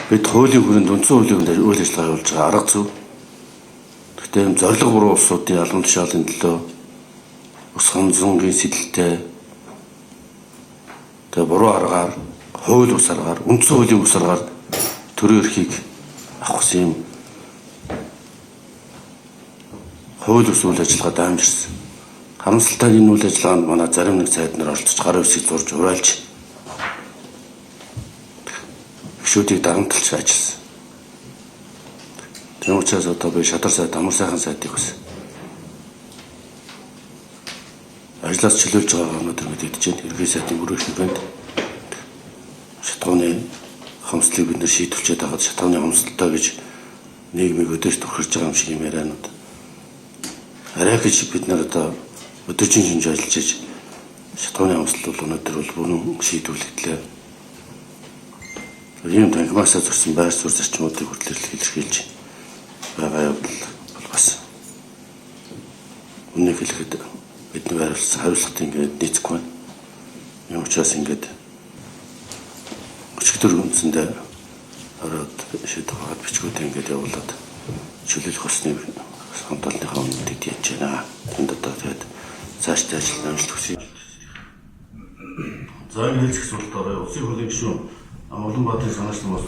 бид хуулийн хүрээнд үндсэн хуулийн хүрээнд үйл ажиллагаа явуулж байгаа арга зүй. Гэхдээ юм зориг буруу улсуудын албан тушаалын төлөө ус ханзангийн сэтэлтэй буруу аргаар, хууль ус аргаар, үндсэн хуулийн ус аргаар төрийн эрхийг авах гэсэн юм хууль ус үйл ажиллагаа дамжирсан. Харамсалтай энэ үйл ажиллагаанд манай зарим нэг сайд нар оролцож гар үсгийг зурж уриалж гишүүдийг дарамтлж ажилласан. Тийм учраас одоо би шадар сайд, амар сайхан сайдыг бас ажлаас чөлөөлж байгаа өнөөдөр мэдээж байна. Ерхий сайдын өрөөхн банд шатгууны хомслыг бид нар шийдвчээд байгаад шатгууны хомсдолтой гэж нийгмийг өдөрт төхөрж байгаа юм шиг юм ярианууд. Арай гэж бид нар одоо өдөржин шинж ажиллаж иж шатгууны хомсдол бол өнөөдөр бол бүрэн шийдвэрлэгдлээ. Ийм тангимаасаа зурсан байр суурь зарчмуудыг хүртэл илэрхийлж байгаа явдал бол бас үнэ хэлэхэд бидний байрлалсан хариуцлагатай ингээд нийцэхгүй байна. Ийм учраас ингээд өчигдөр үндсэндээ ороод шийдвэрт бичгүүдээ ингээд явуулаад чөлөөлөх усны хамтлагийнхаа үндэд яаж байна. Тэнд одоо тэгээд цаашдаа ажил амжилт хүсье. За энэ хэлцэх сурталчилгаа улсын хурлын гишүүн Улаанбаатарын санаачлан бас